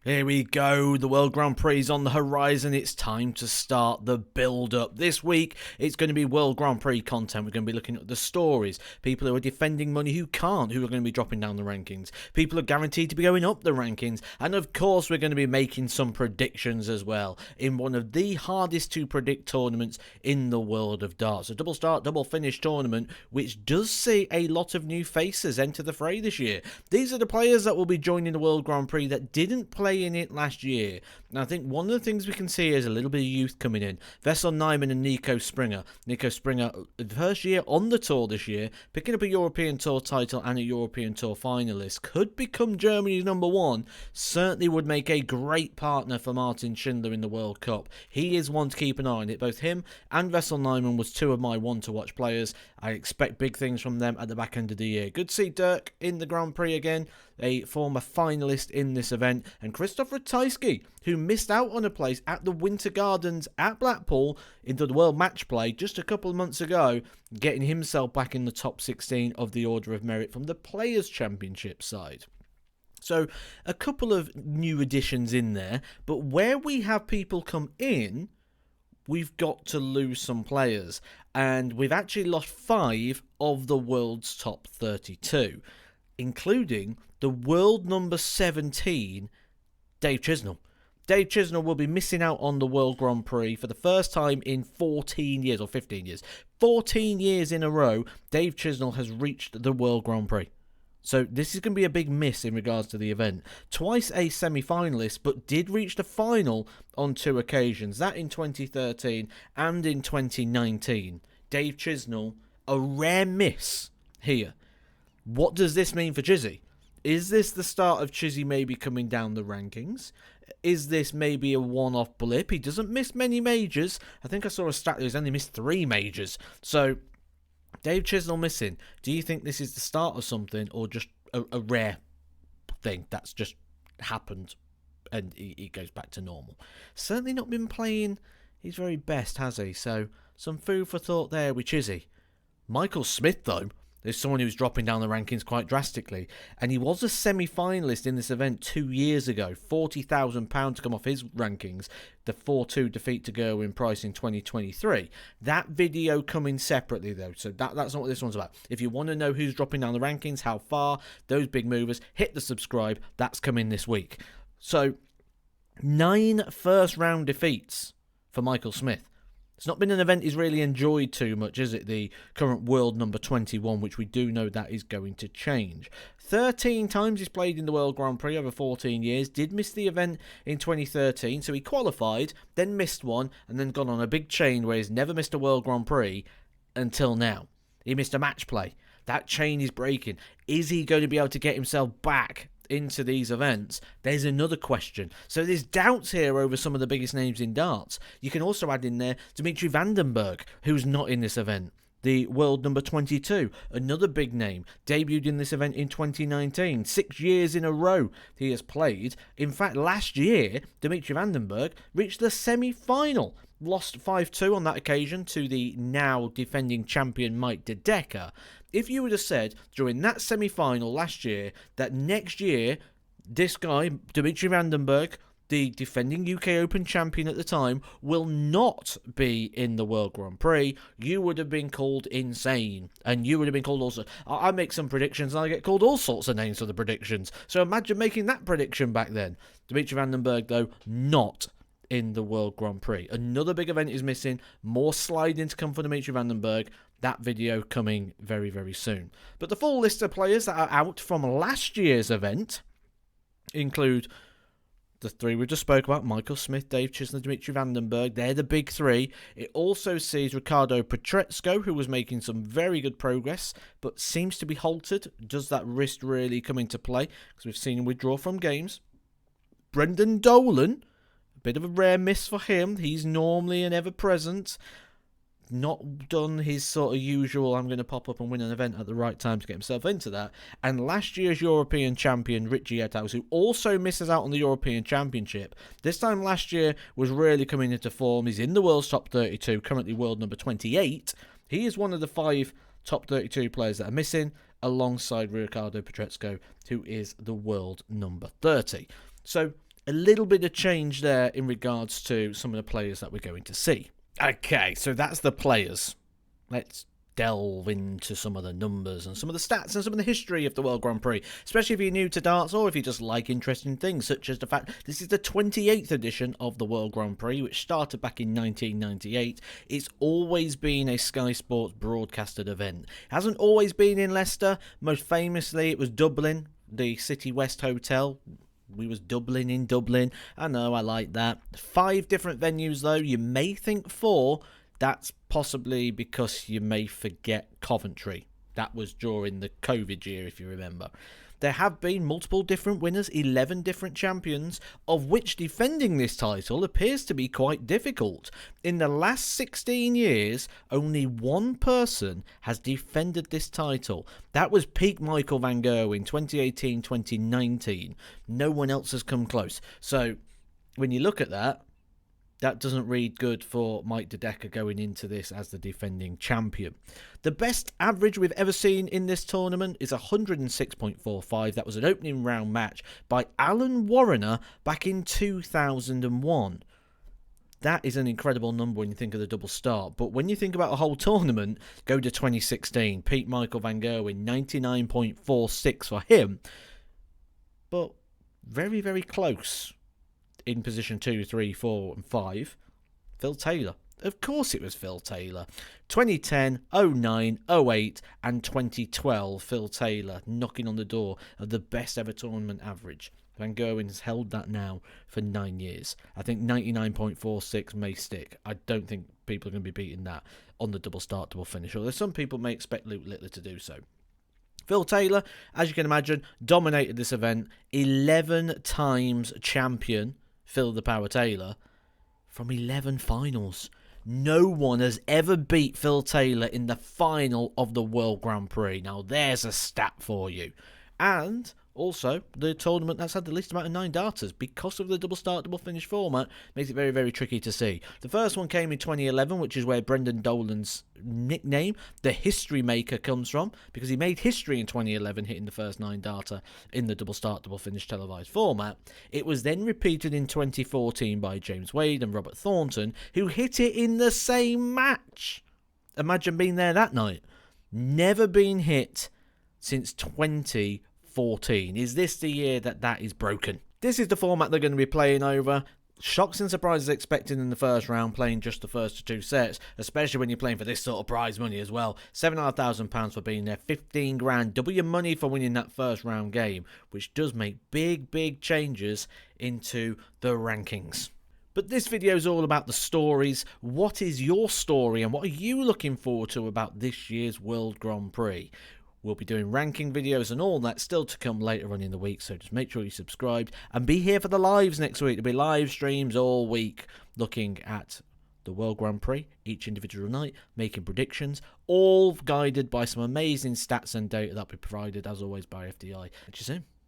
Here we go, the World Grand Prix is on the horizon, it's time to start the build-up. This week, it's going to be World Grand Prix content. We're going to be looking at the stories, people who are defending money who can't, who are going to be dropping down the rankings, people who are guaranteed to be going up the rankings, and of course we're going to be making some predictions as well, in one of the hardest to predict tournaments in the world of darts. A double start, double finish tournament, which does see a lot of new faces enter the fray this year. These are the players that will be joining the World Grand Prix that didn't play in it last year. And I think one of the things we can see is a little bit of youth coming in. Vessel Nyman and Nico Springer. Nico Springer, first year on the tour this year, picking up a European Tour title and a European Tour finalist. Could become Germany's number one. Certainly would make a great partner for Martin Schindler in the World Cup. He is one to keep an eye on it. Both him and Vessel Nyman was two of my one-to-watch players. I expect big things from them at the back end of the year. Good to see Dirk in the Grand Prix again, a former finalist in this event, and Christoph Ratajski, who missed out on a place at the Winter Gardens at Blackpool into the World Match Play just a couple of months ago, getting himself back in the top 16 of the Order of Merit from the Players' Championship side. So a couple of new additions in there, but where we have people come in, we've got to lose some players, and we've actually lost 5 of the world's top 32, including the world number 17, Dave Chisnell. Dave Chisnell will be missing out on the World Grand Prix for the first time in 14 years, or 15 years. 14 years in a row, Dave Chisnell has reached the World Grand Prix. So this is going to be a big miss in regards to the event. Twice a semi-finalist, but did reach the final on 2 occasions. That in 2013 and in 2019. Dave Chisnell, a rare miss here. What does this mean for Chizzy? Is this the start of Chizzy maybe coming down the rankings? Is this maybe a one-off blip? He doesn't miss many majors. I think I saw a stat that he's only missed 3 majors. So Dave Chisnell missing. Do you think this is the start of something, or just a rare thing that's just happened and he goes back to normal? Certainly not been playing his very best, has he? So some food for thought there with Chizzy. Michael Smith, though, is someone who's dropping down the rankings quite drastically, and he was a semi-finalist in this event 2 years ago. £40,000 to come off his rankings. The 4-2 defeat to Gerwyn Price in 2023. That video coming separately, though, so that's not what this one's about. If you want to know who's dropping down the rankings, how far, those big movers, hit the subscribe. That's coming this week. So 9 first-round defeats for Michael Smith. It's not been an event he's really enjoyed too much, is it? The current world number 21, which we do know that is going to change. 13 times he's played in the World Grand Prix over 14 years. Did miss the event in 2013, so he qualified, then missed one, and then gone on a big chain where he's never missed a World Grand Prix until now. He missed a match play. That chain is breaking. Is he going to be able to get himself back into these events? There's another question. So there's doubts here over some of the biggest names in darts. You can also add in there Dimitri Vandenberg, who's not in this event. The world number 22, another big name, debuted in this event in 2019. 6 years in a row he has played. In fact, last year, Dimitri Vandenberg reached the semi-final. Lost 5-2 on that occasion to the now defending champion Mike De Decker. If you would have said during that semi-final last year that next year, this guy, Dimitri Vandenberg, the defending UK Open champion at the time, will not be in the World Grand Prix, you would have been called insane. And you would have been called also... I make some predictions and I get called all sorts of names for the predictions. So imagine making that prediction back then. Dimitri Vandenberg, though, not in the World Grand Prix. Another big event is missing. More sliding to come for Dimitri Vandenberg. That video coming very, very soon. But the full list of players that are out from last year's event include the 3 we just spoke about: Michael Smith, Dave Chisnell, Dimitri Vandenberg. They're the big 3. It also sees Ricardo Petretsko, who was making some very good progress, but seems to be halted. Does that wrist really come into play? Because we've seen him withdraw from games. Brendan Dolan, bit of a rare miss for him. He's normally an ever-present. Not done his sort of usual, I'm going to pop up and win an event at the right time to get himself into that. And last year's European champion, Richie Edgar, who also misses out on the European Championship. This time last year was really coming into form. He's in the world's top 32, currently world number 28. He is one of the 5 top 32 players that are missing, alongside Ricardo Petretsko, who is the world number 30. So a little bit of change there in regards to some of the players that we're going to see. Okay, so that's the players. Let's delve into some of the numbers and some of the stats and some of the history of the World Grand Prix, especially if you're new to darts or if you just like interesting things, such as the fact this is the 28th edition of the World Grand Prix, which started back in 1998. It's always been a Sky Sports broadcasted event. It hasn't always been in Leicester. Most famously, it was Dublin, the City West Hotel. We was Dublin in Dublin. I know, I like that. 5 different venues, though. You may think 4. That's possibly because you may forget Coventry. That was during the COVID year, if you remember. There have been multiple different winners, 11 different champions, of which defending this title appears to be quite difficult. In the last 16 years, only one person has defended this title. That was peak Michael van Gerwen in 2018-2019. No one else has come close. So, when you look at that, that doesn't read good for Mike de Decker going into this as the defending champion. The best average we've ever seen in this tournament is 106.45. That was an opening round match by Alan Warrener back in 2001. That is an incredible number when you think of the double start. But when you think about a whole tournament, go to 2016. Pete Michael van Gerwen, 99.46 for him. But very, very close. In position 2, 3, 4 and 5, Phil Taylor. Of course it was Phil Taylor. 2010, 09, 08 and 2012, Phil Taylor knocking on the door of the best ever tournament average. Van Gerwen has held that now for 9 years. I think 99.46 may stick. I don't think people are going to be beating that on the double start, double finish, although some people may expect Luke Littler to do so. Phil Taylor, as you can imagine, dominated this event. 11 times champion. Phil the Power Taylor, from 11 finals. No one has ever beat Phil Taylor in the final of the World Grand Prix. Now there's a stat for you. And also, the tournament that's had the least amount of 9 darters because of the double start, double finish format makes it very, very tricky to see. The first one came in 2011, which is where Brendan Dolan's nickname, the History Maker, comes from, because he made history in 2011, hitting the first 9 darter in the double start, double finish televised format. It was then repeated in 2014 by James Wade and Robert Thornton, who hit it in the same match. Imagine being there that night. Never been hit since 2014. Is this the year that is broken? This is the format they're going to be playing over. Shocks and surprises expected in the first round, playing just the first 2 sets, especially when you're playing for this sort of prize money as well. £7,500 for being there, 15 grand, double your money for winning that first round game, which does make big changes into the rankings. But this video is all about the stories. What is your story and what are you looking forward to about this year's World Grand Prix? We'll be doing ranking videos and all that still to come later on in the week, so just make sure you subscribed and be here for the lives next week. There'll be live streams all week looking at the World Grand Prix each individual night, making predictions, all guided by some amazing stats and data that will be provided as always by FDI. Catch you soon.